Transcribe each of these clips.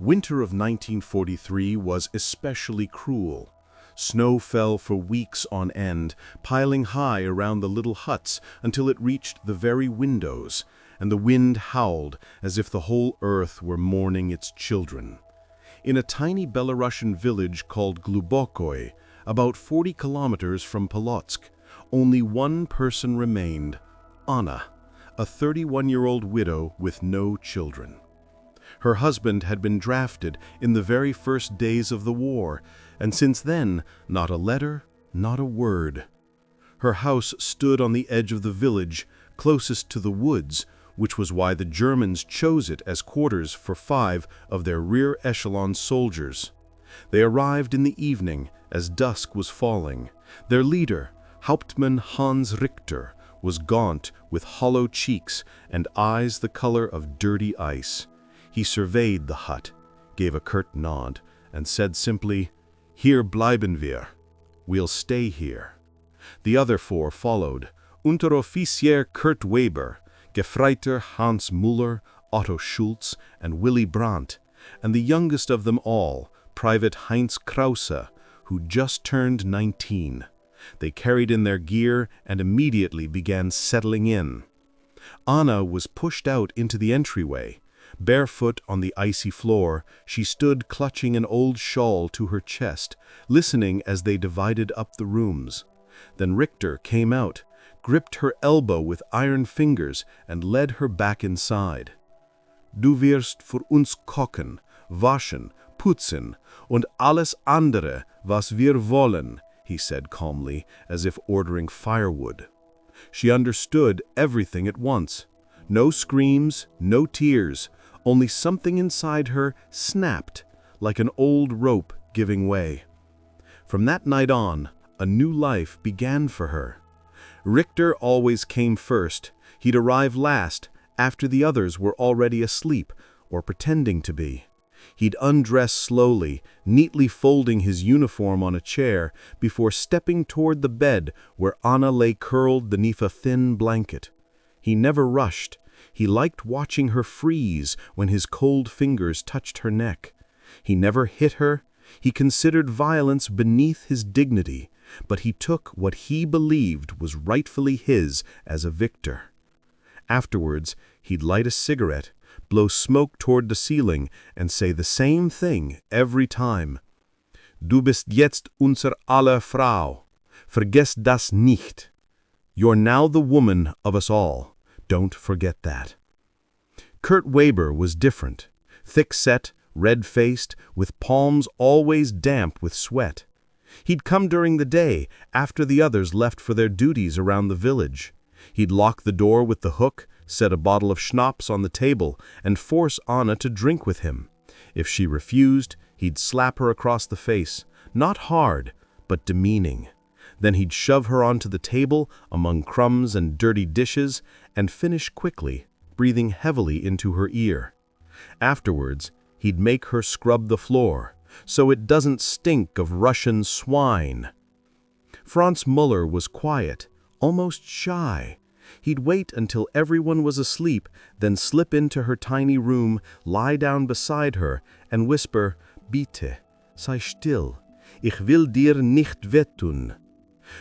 Winter of 1943 was especially cruel. Snow fell for weeks on end, piling high around the little huts until it reached the very windows, and the wind howled as if the whole earth were mourning its children. In a tiny Belarusian village called Glubokoi, about 40 kilometers from Polotsk, only one person remained, Anna, a 31-year-old widow with no children. Her husband had been drafted in the very first days of the war, and since then, not a letter, not a word. Her house stood on the edge of the village, closest to the woods, which was why the Germans chose it as quarters for 5 of their rear echelon soldiers. They arrived in the evening, as dusk was falling. Their leader, Hauptmann Hans Richter, was gaunt with hollow cheeks and eyes the color of dirty ice. He surveyed the hut, gave a curt nod, and said simply, "Hier bleiben wir. We'll stay here." The other 4 followed, Unteroffizier Kurt Weber, Gefreiter Hans Müller, Otto Schulz, and Willy Brandt, and the youngest of them all, Private Heinz Krause, who just turned 19. They carried in their gear and immediately began settling in. Anna was pushed out into the entryway. Barefoot on the icy floor, she stood clutching an old shawl to her chest, listening as they divided up the rooms. Then Richter came out, gripped her elbow with iron fingers, and led her back inside. "Du wirst für uns kochen, waschen, putzen und alles andere, was wir wollen," he said calmly, as if ordering firewood. She understood everything at once. No screams, no tears, only something inside her snapped, like an old rope giving way. From that night on, a new life began for her. Richter always came first. He'd arrive last, after the others were already asleep, or pretending to be. He'd undress slowly, neatly folding his uniform on a chair, before stepping toward the bed where Anna lay curled beneath a thin blanket. He never rushed. He liked watching her freeze when his cold fingers touched her neck. He never hit her. He considered violence beneath his dignity, but he took what he believed was rightfully his as a victor. Afterwards, he'd light a cigarette, blow smoke toward the ceiling, and say the same thing every time. "Du bist jetzt unser aller Frau. Vergiss das nicht. You're now the woman of us all. Don't forget that." Kurt Weber was different, thick-set, red-faced, with palms always damp with sweat. He'd come during the day, after the others left for their duties around the village. He'd lock the door with the hook, set a bottle of schnapps on the table, and force Anna to drink with him. If she refused, he'd slap her across the face, not hard, but demeaning. Then he'd shove her onto the table among crumbs and dirty dishes, and finish quickly, breathing heavily into her ear. Afterwards, he'd make her scrub the floor, so it doesn't stink of Russian swine. Franz Müller was quiet, almost shy. He'd wait until everyone was asleep, then slip into her tiny room, lie down beside her, and whisper, "Bitte, sei still. Ich will dir nicht wehtun."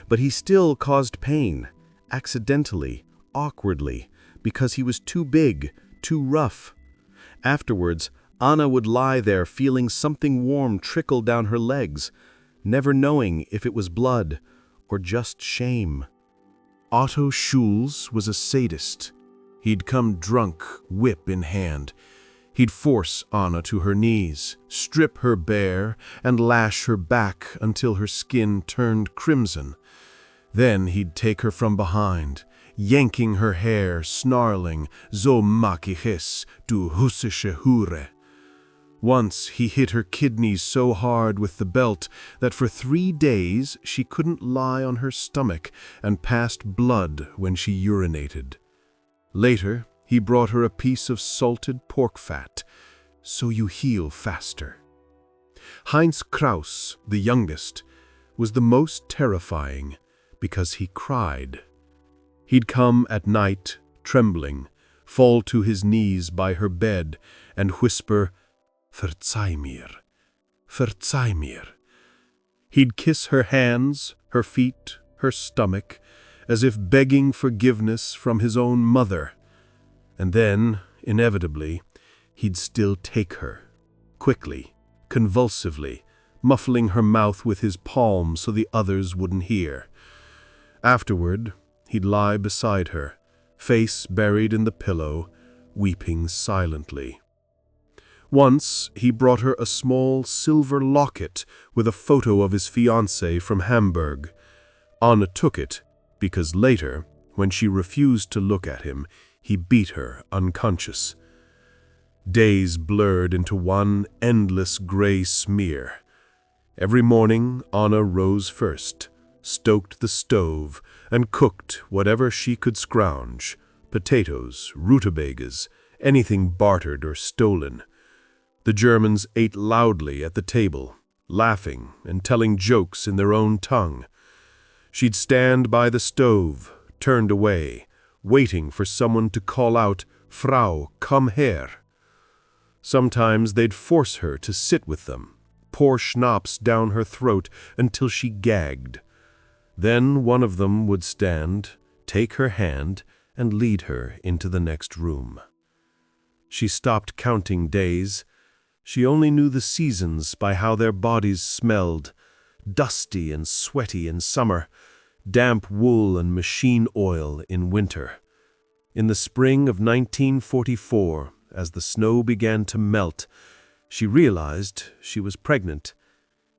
But he still caused pain, accidentally, awkwardly, because he was too big, too rough. Afterwards, Anna would lie there feeling something warm trickle down her legs, never knowing if it was blood or just shame. Otto Schulz was a sadist. He'd come drunk, whip in hand. He'd force Anna to her knees, strip her bare, and lash her back until her skin turned crimson. Then he'd take her from behind, yanking her hair, snarling, "So mag ich es, du russische Hure." Once he hit her kidneys so hard with the belt that for 3 days she couldn't lie on her stomach and passed blood when she urinated. Later, he brought her a piece of salted pork fat, "so you heal faster." Heinz Krause, the youngest, was the most terrifying because he cried. He'd come at night, trembling, fall to his knees by her bed, and whisper, Verzeih mir, verzeih mir. He'd kiss her hands, her feet, her stomach, as if begging forgiveness from his own mother. And then, inevitably, he'd still take her, quickly, convulsively, muffling her mouth with his palm so the others wouldn't hear. Afterward, he'd lie beside her, face buried in the pillow, weeping silently. Once, he brought her a small silver locket with a photo of his fiancée from Hamburg. Anna took it, because later, when she refused to look at him, he beat her unconscious. Days blurred into one endless gray smear. Every morning, Anna rose first, stoked the stove, and cooked whatever she could scrounge: potatoes, rutabagas, anything bartered or stolen. The Germans ate loudly at the table, laughing and telling jokes in their own tongue. She'd stand by the stove, turned away, waiting for someone to call out, "Frau, komm her." Sometimes they'd force her to sit with them, pour schnapps down her throat until she gagged. Then one of them would stand, take her hand, and lead her into the next room. She stopped counting days. She only knew the seasons by how their bodies smelled, dusty and sweaty in summer, damp wool and machine oil in winter. In the spring of 1944, as the snow began to melt, she realized she was pregnant.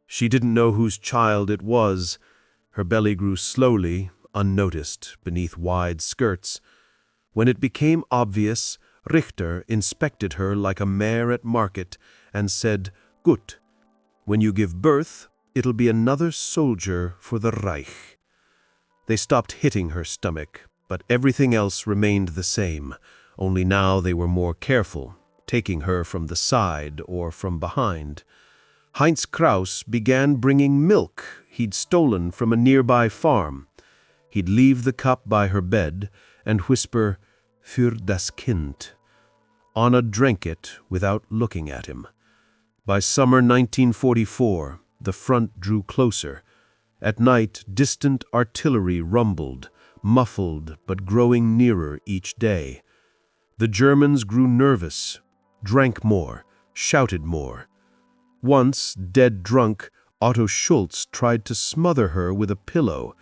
She didn't know whose child it was. Her belly grew slowly, unnoticed, beneath wide skirts. When it became obvious, Richter inspected her like a mare at market and said, "Gut, when you give birth, it'll be another soldier for the Reich." They stopped hitting her stomach, but everything else remained the same, only now they were more careful, taking her from the side or from behind. Heinz Kraus began bringing milk he'd stolen from a nearby farm. He'd leave the cup by her bed and whisper, "Für das Kind." Anna drank it without looking at him. By summer 1944, the front drew closer. At night, distant artillery rumbled, muffled but growing nearer each day. The Germans grew nervous, drank more, shouted more. Once, dead drunk, Otto Schultz tried to smother her with a pillow.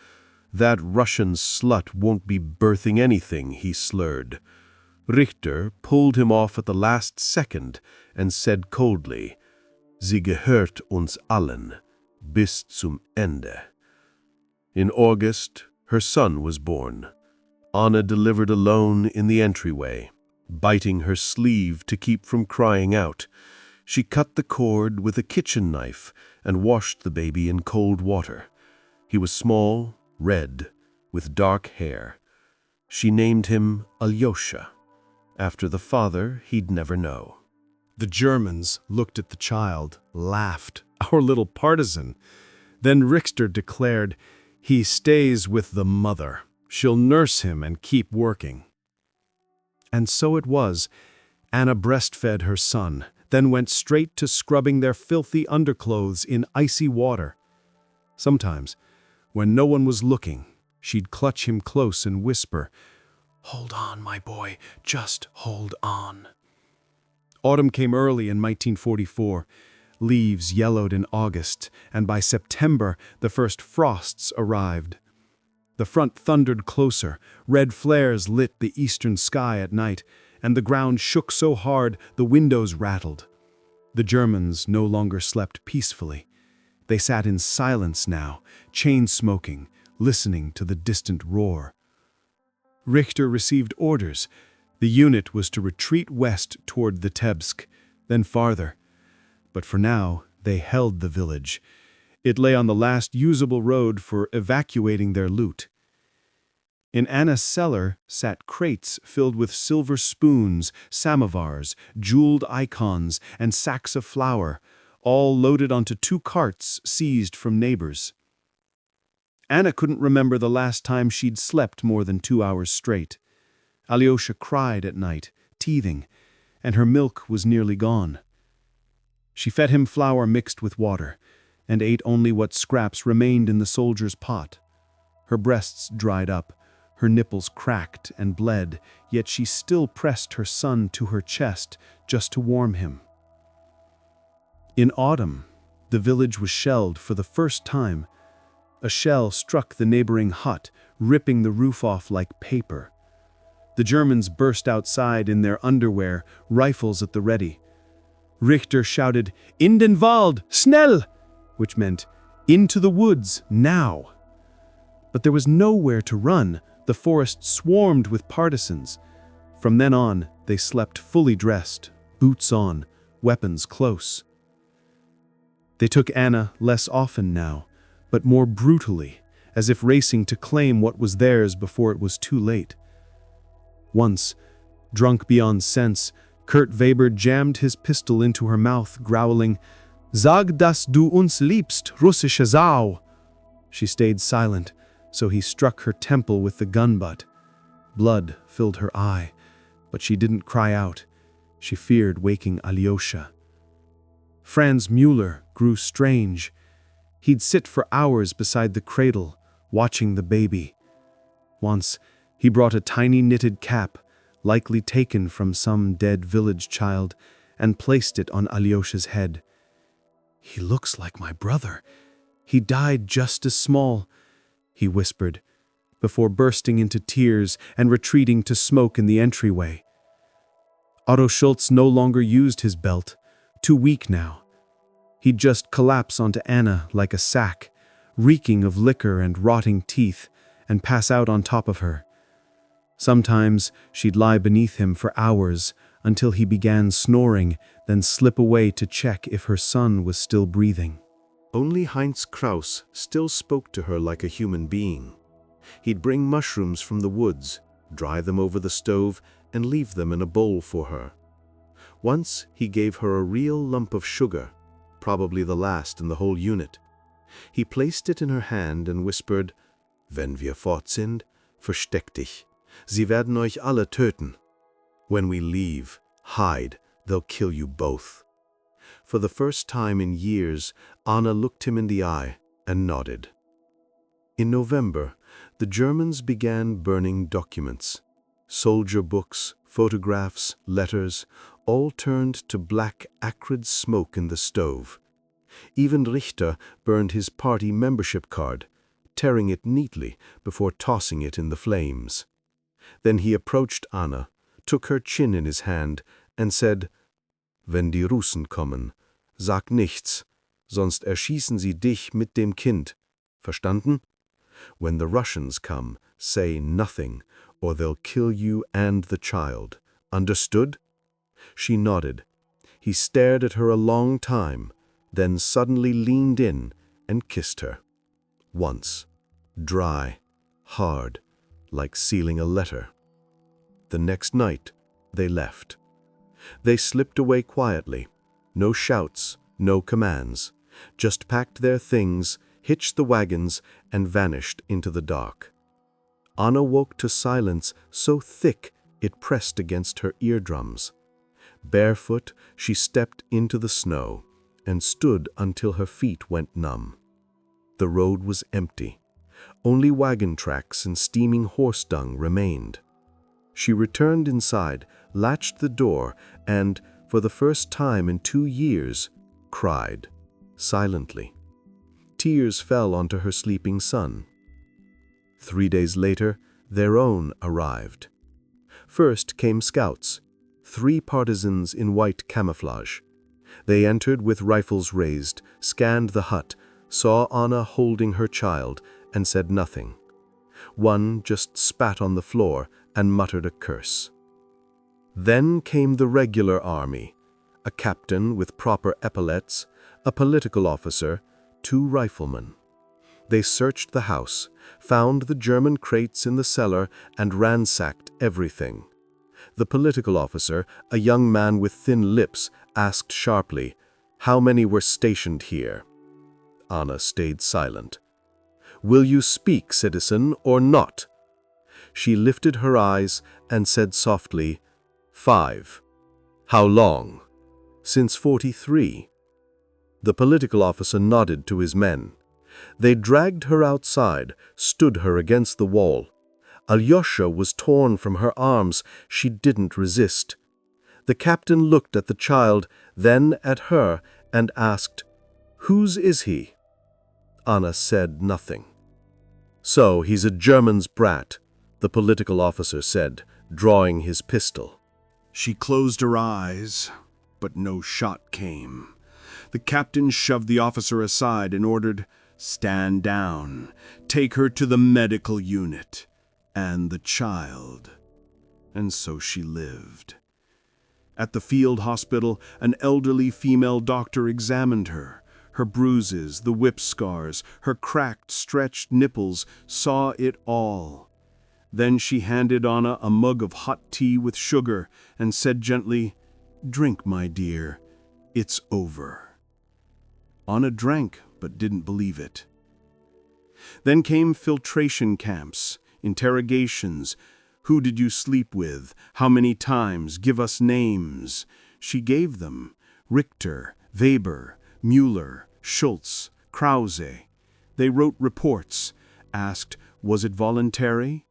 "That Russian slut won't be birthing anything," he slurred. Richter pulled him off at the last second and said coldly, "Sie gehört uns allen, bis zum Ende." In August, her son was born. Anna delivered alone in the entryway, biting her sleeve to keep from crying out. She cut the cord with a kitchen knife and washed the baby in cold water. He was small, red, with dark hair. She named him Alyosha. After the father, he'd never know. The Germans looked at the child, laughed. "Our little partisan." Then Richter declared, "He stays with the mother. She'll nurse him and keep working." And so it was. Anna breastfed her son, then went straight to scrubbing their filthy underclothes in icy water. Sometimes, when no one was looking, she'd clutch him close and whisper, "Hold on, my boy, just hold on." Autumn came early in 1944. Leaves yellowed in August, and by September the first frosts arrived. The front thundered closer, red flares lit the eastern sky at night, and the ground shook so hard the windows rattled. The Germans no longer slept peacefully. They sat in silence now, chain-smoking, listening to the distant roar. Richter received orders. The unit was to retreat west toward Vitebsk, then farther. But for now, they held the village. It lay on the last usable road for evacuating their loot. In Anna's cellar sat crates filled with silver spoons, samovars, jeweled icons, and sacks of flour, all loaded onto 2 carts seized from neighbors. Anna couldn't remember the last time she'd slept more than 2 hours straight. Alyosha cried at night, teething, and her milk was nearly gone. She fed him flour mixed with water, and ate only what scraps remained in the soldier's pot. Her breasts dried up, her nipples cracked and bled, yet she still pressed her son to her chest just to warm him. In autumn, the village was shelled for the first time. A shell struck the neighboring hut, ripping the roof off like paper. The Germans burst outside in their underwear, rifles at the ready. Richter shouted, "In den Wald, schnell!" which meant, "Into the woods, now!" But there was nowhere to run. The forest swarmed with partisans. From then on, they slept fully dressed, boots on, weapons close. They took Anna less often now, but more brutally, as if racing to claim what was theirs before it was too late. Once, drunk beyond sense, Kurt Weber jammed his pistol into her mouth, growling, "Sag, dass du uns liebst, russische Sau!" She stayed silent, so he struck her temple with the gun butt. Blood filled her eye, but she didn't cry out. She feared waking Alyosha. Franz Müller grew strange. He'd sit for hours beside the cradle, watching the baby. Once, he brought a tiny knitted cap, likely taken from some dead village child, and placed it on Alyosha's head. "He looks like my brother. He died just as small," he whispered, before bursting into tears and retreating to smoke in the entryway. Otto Schultz no longer used his belt, too weak now. He'd just collapse onto Anna like a sack, reeking of liquor and rotting teeth, and pass out on top of her. Sometimes she'd lie beneath him for hours until he began snoring, then slip away to check if her son was still breathing. Only Heinz Kraus still spoke to her like a human being. He'd bring mushrooms from the woods, dry them over the stove, and leave them in a bowl for her. Once he gave her a real lump of sugar, probably the last in the whole unit. He placed it in her hand and whispered, "Wenn wir fort sind, versteck dich. Sie werden euch alle töten. When we leave, hide, they'll kill you both." For the first time in years, Anna looked him in the eye and nodded. In November, the Germans began burning documents. Soldier books, photographs, letters, all turned to black, acrid smoke in the stove. Even Richter burned his party membership card, tearing it neatly before tossing it in the flames. Then he approached Anna, took her chin in his hand, and said, "Wenn die Russen kommen, sag nichts, sonst erschießen sie dich mit dem Kind. Verstanden? When the Russians come, say nothing, or they'll kill you and the child. Understood?" She nodded. He stared at her a long time, then suddenly leaned in and kissed her. Once, dry, hard, like sealing a letter. The next night, they left. They slipped away quietly. No shouts, no commands. Just packed their things, hitched the wagons, and vanished into the dark. Anna woke to silence so thick it pressed against her eardrums. Barefoot, she stepped into the snow and stood until her feet went numb. The road was empty. Only wagon tracks and steaming horse dung remained. She returned inside, latched the door, and, for the first time in 2 years, cried, silently. Tears fell onto her sleeping son. 3 days later, their own arrived. First came scouts, 3 partisans in white camouflage. They entered with rifles raised, scanned the hut, saw Anna holding her child, and said nothing. One just spat on the floor and muttered a curse. Then came the regular army, a captain with proper epaulets, a political officer, 2 riflemen. They searched the house, found the German crates in the cellar, and ransacked everything. The political officer, a young man with thin lips, asked sharply, "How many were stationed here?" Anna stayed silent. "Will you speak, citizen, or not?" She lifted her eyes and said softly, "5. How long?" "Since 43. The political officer nodded to his men. They dragged her outside, stood her against the wall. Alyosha was torn from her arms. She didn't resist. The captain looked at the child, then at her, and asked, "Whose is he?" Anna said nothing. "So he's a German's brat," the political officer said, drawing his pistol. She closed her eyes, but no shot came. The captain shoved the officer aside and ordered, "Stand down, take her to the medical unit, and the child." And so she lived. At the field hospital, an elderly female doctor examined her. Her bruises, the whip scars, her cracked, stretched nipples, saw it all. Then she handed Anna a mug of hot tea with sugar and said gently, "Drink, my dear. It's over." Anna drank, but didn't believe it. Then came filtration camps, interrogations. "Who did you sleep with? How many times? Give us names." She gave them: Richter, Weber, Müller, Schultz, Krause. They wrote reports, asked, "Was it voluntary?"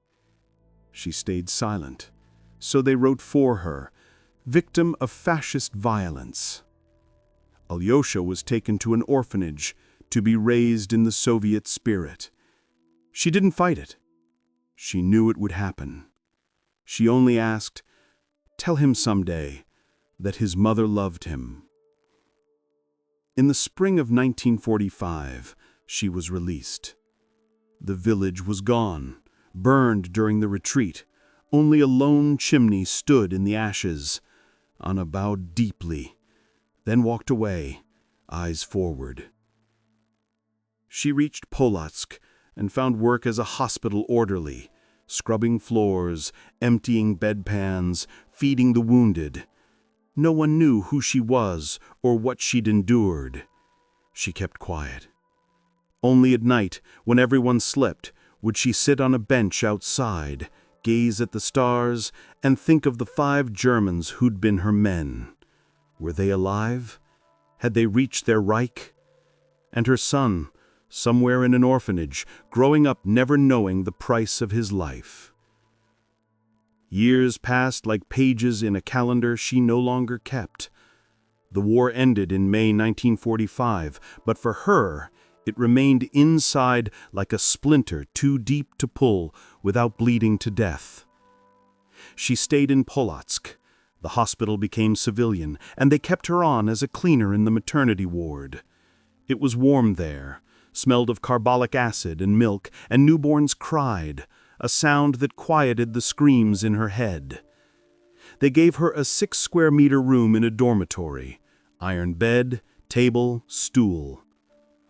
She stayed silent. So they wrote for her, "Victim of fascist violence." Alyosha was taken to an orphanage to be raised in the Soviet spirit. She didn't fight it. She knew it would happen. She only asked, "Tell him someday that his mother loved him." In the spring of 1945, she was released. The village was gone, burned during the retreat. Only a lone chimney stood in the ashes. Anna bowed deeply, then walked away, eyes forward. She reached Polotsk and found work as a hospital orderly, scrubbing floors, emptying bedpans, feeding the wounded. No one knew who she was or what she'd endured. She kept quiet. Only at night, when everyone slept, would she sit on a bench outside, gaze at the stars, and think of the 5 Germans who'd been her men. Were they alive? Had they reached their Reich? And her son, somewhere in an orphanage, growing up never knowing the price of his life. Years passed like pages in a calendar she no longer kept. The war ended in May 1945, but for her, it remained inside like a splinter too deep to pull without bleeding to death. She stayed in Polotsk. The hospital became civilian, and they kept her on as a cleaner in the maternity ward. It was warm there, smelled of carbolic acid and milk, and newborns cried, a sound that quieted the screams in her head. They gave her a 6-square-meter room in a dormitory, iron bed, table, stool.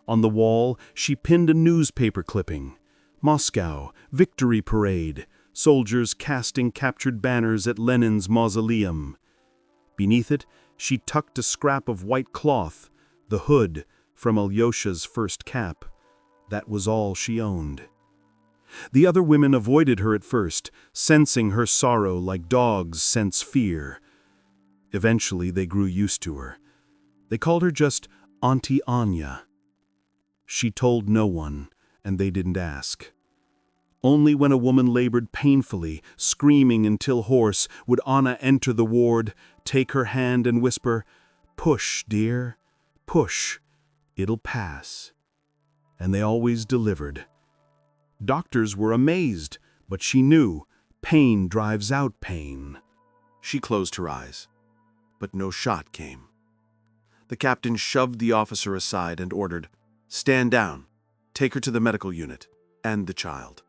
On the wall, she pinned a newspaper clipping. Moscow, Victory Parade, soldiers casting captured banners at Lenin's mausoleum. Beneath it, she tucked a scrap of white cloth, the hood from Alyosha's first cap. That was all she owned. The other women avoided her at first, sensing her sorrow like dogs sense fear. Eventually, they grew used to her. They called her just Auntie Anya. She told no one, and they didn't ask. Only when a woman labored painfully, screaming until hoarse, would Anna enter the ward, take her hand and whisper, "Push, dear, push. It'll pass." And they always delivered. Doctors were amazed, but she knew pain drives out pain. She closed her eyes, but no shot came. The captain shoved the officer aside and ordered, "Stand down, take her to the medical unit, and the child."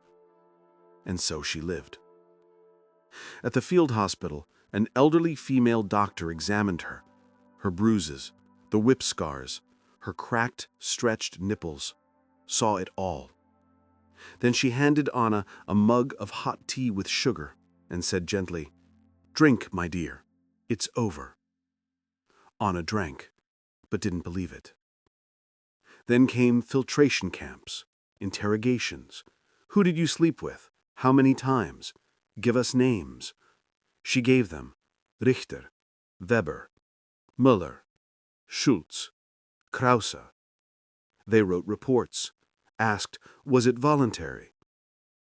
And so she lived. At the field hospital, an elderly female doctor examined her. Her bruises, the whip scars, her cracked, stretched nipples, saw it all. Then she handed Anna a mug of hot tea with sugar and said gently, "Drink, my dear. It's over." Anna drank, but didn't believe it. Then came filtration camps, interrogations. "Who did you sleep with? How many times? Give us names." She gave them: Richter, Weber, Müller, Schultz, Krause. They wrote reports, asked, was it voluntary?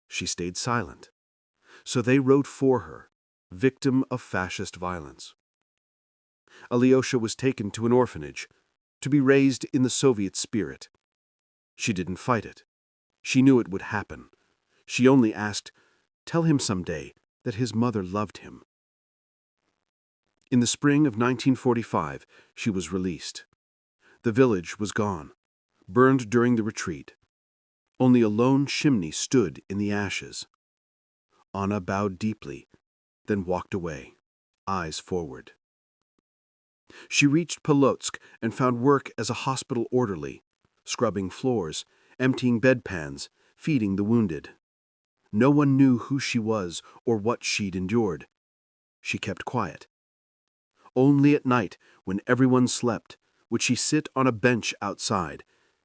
She stayed silent. So they wrote for her, victim of fascist violence. Alyosha was taken to an orphanage, to be raised in the Soviet spirit. She didn't fight it. She knew it would happen. She only asked, tell him someday that his mother loved him. In the spring of 1945, she was released. The village was gone, burned during the retreat. Only a lone chimney stood in the ashes. Anna bowed deeply, then walked away, eyes forward. She reached Polotsk and found work as a hospital orderly, scrubbing floors, emptying bedpans, feeding the wounded. No one knew who she was or what she'd endured. She kept quiet. Only at night, when everyone slept, would she sit on a bench outside,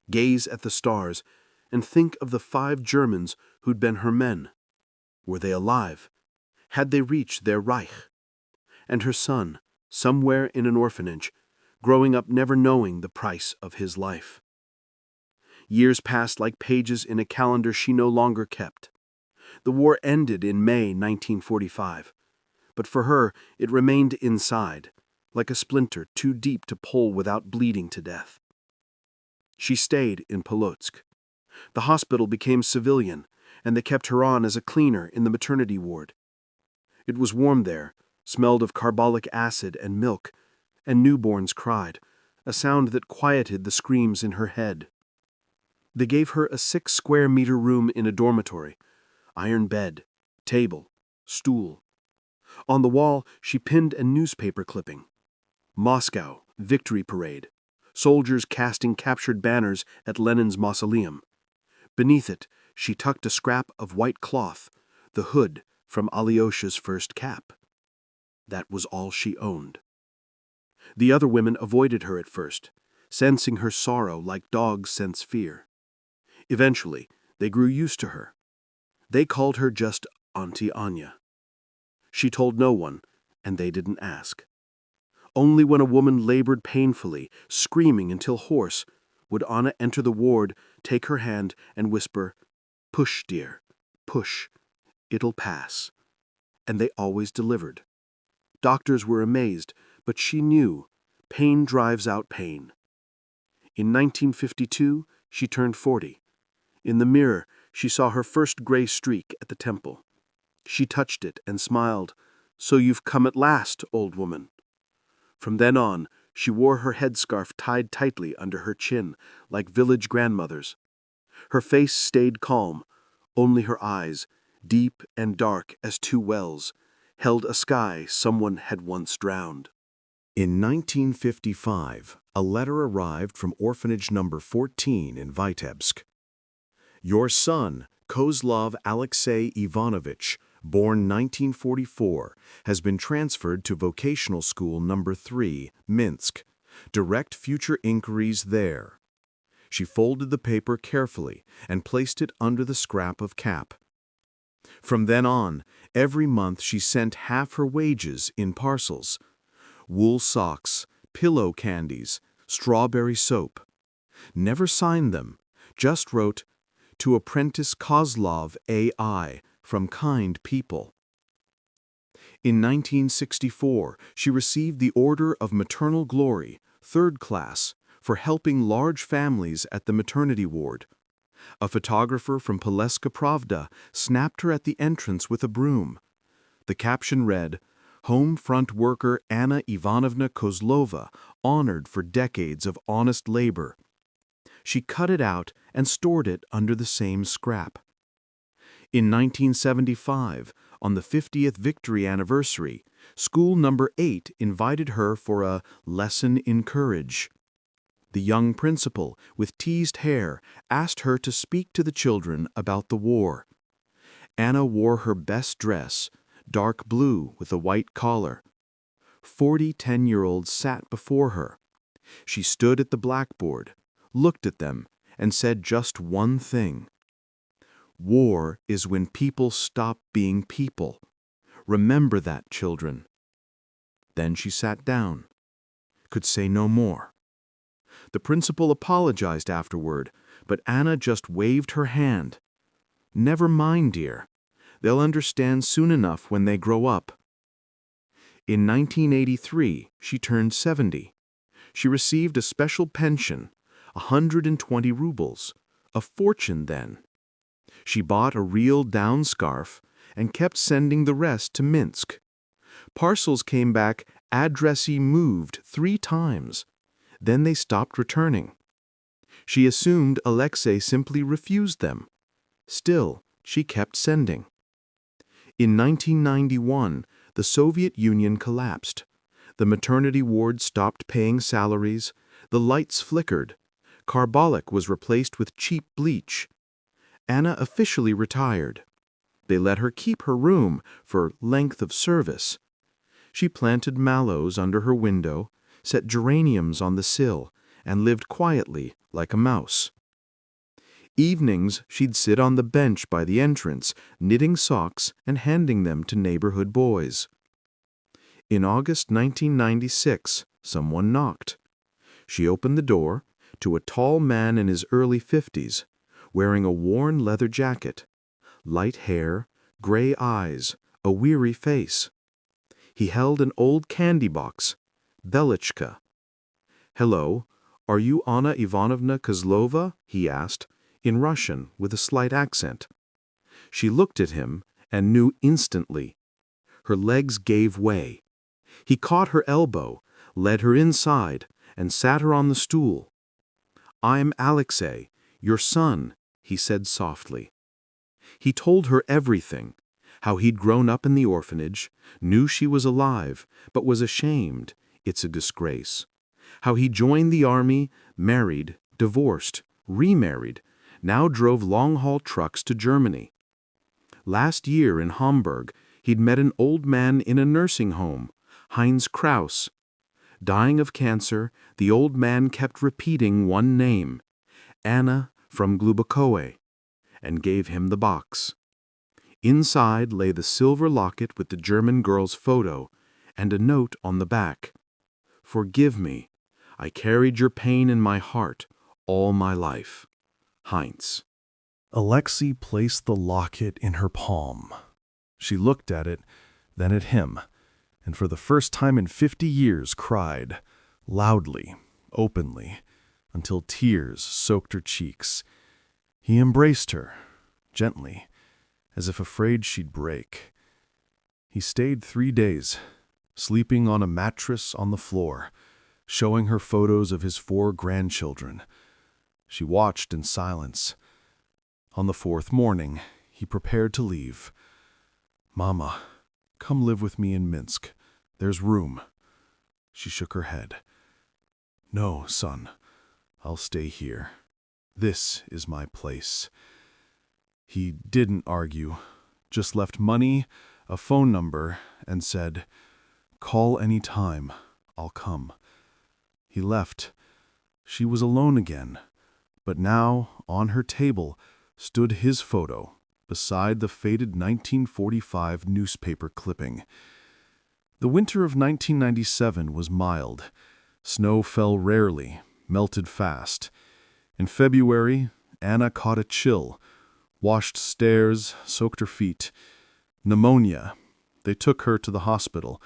gaze at the stars, and think of the 5 Germans who'd been her men. Were they alive? Had they reached their Reich? And her son, somewhere in an orphanage, growing up never knowing the price of his life. Years passed like pages in a calendar she no longer kept. The war ended in May 1945, but for her it remained inside, like a splinter too deep to pull without bleeding to death. She stayed in Polotsk. The hospital became civilian, and they kept her on as a cleaner in the maternity ward. It was warm there, smelled of carbolic acid and milk, and newborns cried, a sound that quieted the screams in her head. They gave her a 6-square-meter room in a dormitory, iron bed, table, stool. On the wall, she pinned a newspaper clipping. Moscow, Victory Parade. Soldiers casting captured banners at Lenin's mausoleum. Beneath it, she tucked a scrap of white cloth, the hood from Alyosha's first cap. That was all she owned. The other women avoided her at first, sensing her sorrow like dogs sense fear. Eventually, they grew used to her. They called her just Auntie Anya. She told no one, and they didn't ask. Only when a woman labored painfully, screaming until hoarse, would Anna enter the ward, take her hand, and whisper, "Push, dear, push. It'll pass." And they always delivered. Doctors were amazed, but she knew pain drives out pain. In 1952, she turned 40. In the mirror, she saw her first gray streak at the temple. She touched it and smiled. "So you've come at last, old woman." From then on, she wore her headscarf tied tightly under her chin, like village grandmothers. Her face stayed calm. Only her eyes, deep and dark as 2 wells, held a sky someone had once drowned. In 1955, a letter arrived from orphanage number 14 in Vitebsk. Your son, Kozlov Alexei Ivanovich, born 1944, has been transferred to vocational school number 3, Minsk. Direct future inquiries there. She folded the paper carefully and placed it under the scrap of cap. From then on, every month she sent half her wages in parcels. Wool socks, pillow candies, strawberry soap. Never signed them, just wrote, "To Apprentice Kozlov A.I. from kind people." In 1964, she received the Order of Maternal Glory, 3rd class, for helping large families at the maternity ward. A photographer from Paleska Pravda snapped her at the entrance with a broom. The caption read, "Home front worker Anna Ivanovna Kozlova, honored for decades of honest labor." She cut it out and stored it under the same scrap. In 1975, on the 50th victory anniversary, school number 8 invited her for a lesson in courage. The young principal, with teased hair, asked her to speak to the children about the war. Anna wore her best dress, dark blue with a white collar. 40 10-year-olds sat before her. She stood at the blackboard, looked at them, and said just one thing. "War is when people stop being people. Remember that, children." Then she sat down, could say no more. The principal apologized afterward, but Anna just waved her hand. "Never mind, dear. They'll understand soon enough when they grow up." In 1983, she turned 70. She received a special pension, 120 rubles, a fortune then. She bought a real down scarf and kept sending the rest to Minsk. Parcels came back addressee moved 3 times. Then they stopped returning. She assumed Alexei simply refused them. Still, she kept sending. In 1991, the Soviet Union collapsed. The maternity ward stopped paying salaries. The lights flickered. Carbolic was replaced with cheap bleach. Anna officially retired. They let her keep her room for length of service. She planted mallows under her window, set geraniums on the sill, and lived quietly like a mouse. Evenings, she'd sit on the bench by the entrance, knitting socks and handing them to neighborhood boys. In August 1996, someone knocked. She opened the door to a tall man in his early 50s, wearing a worn leather jacket, light hair, gray eyes, a weary face. He held an old candy box, Belichka. "Hello, are you Anna Ivanovna Kozlova?" he asked, in Russian with a slight accent. She looked at him and knew instantly. Her legs gave way. He caught her elbow, led her inside, and sat her on the stool. "I'm Alexei, your son," he said softly. He told her everything, how he'd grown up in the orphanage, knew she was alive, but was ashamed, it's a disgrace. How he joined the army, married, divorced, remarried, now drove long-haul trucks to Germany. Last year in Hamburg, he'd met an old man in a nursing home, Heinz Kraus. Dying of cancer, the old man kept repeating one name, Anna from Glubakoe, and gave him the box. Inside lay the silver locket with the German girl's photo and a note on the back. "Forgive me. I carried your pain in my heart all my life. Heinz." Alexei placed the locket in her palm. She looked at it, then at him, and for the first time in 50 years cried, loudly, openly, until tears soaked her cheeks. He embraced her, gently, as if afraid she'd break. He stayed 3 days, sleeping on a mattress on the floor, showing her photos of his 4 grandchildren. She watched in silence. On the 4th morning, he prepared to leave. "Mama, come live with me in Minsk. There's room." She shook her head. "No, son, I'll stay here. This is my place." He didn't argue, just left money, a phone number, and said, "Call any time, I'll come." He left. She was alone again, but now, on her table, stood his photo, beside the faded 1945 newspaper clipping. The winter of 1997 was mild. Snow fell rarely, melted fast. In February, Anna caught a chill, washed stairs, soaked her feet. Pneumonia. They took her to the hospital.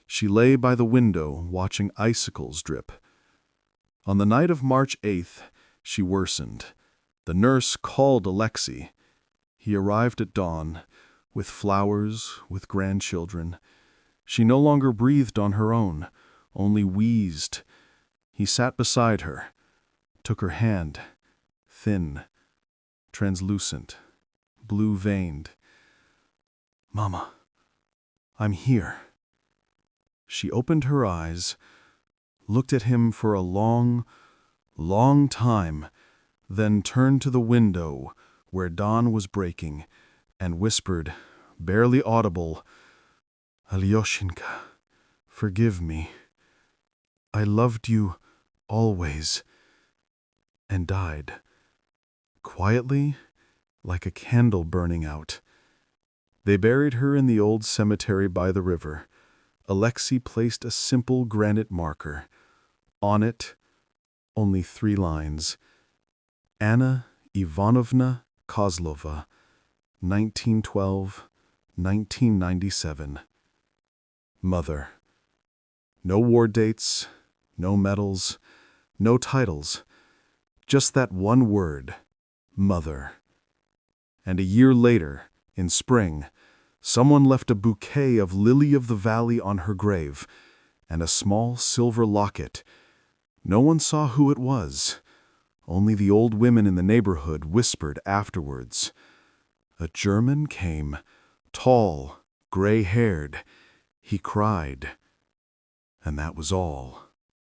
She lay by the window, watching icicles drip. On the night of March 8th, she worsened. The nurse called Alexei. He arrived at dawn, with flowers, with grandchildren. She no longer breathed on her own, only wheezed. He sat beside her, took her hand, thin, translucent, blue-veined. "Mama, I'm here." She opened her eyes, looked at him for a long, long time, then turned to the window where dawn was breaking and whispered, barely audible, "Alyoshenka, forgive me. I loved you always," and died, quietly, like a candle burning out. They buried her in the old cemetery by the river. Alexei placed a simple granite marker. On it, Only 3 lines. Anna Ivanovna Kozlova, 1912, 1997. Mother. No war dates, no medals, no titles. Just that one word, mother. And a year later, in spring, someone left a bouquet of lily-of-the-valley on her grave, and a small silver locket. No one saw who it was. Only the old women in the neighborhood whispered afterwards. A German came, tall, gray-haired. He cried. And that was all.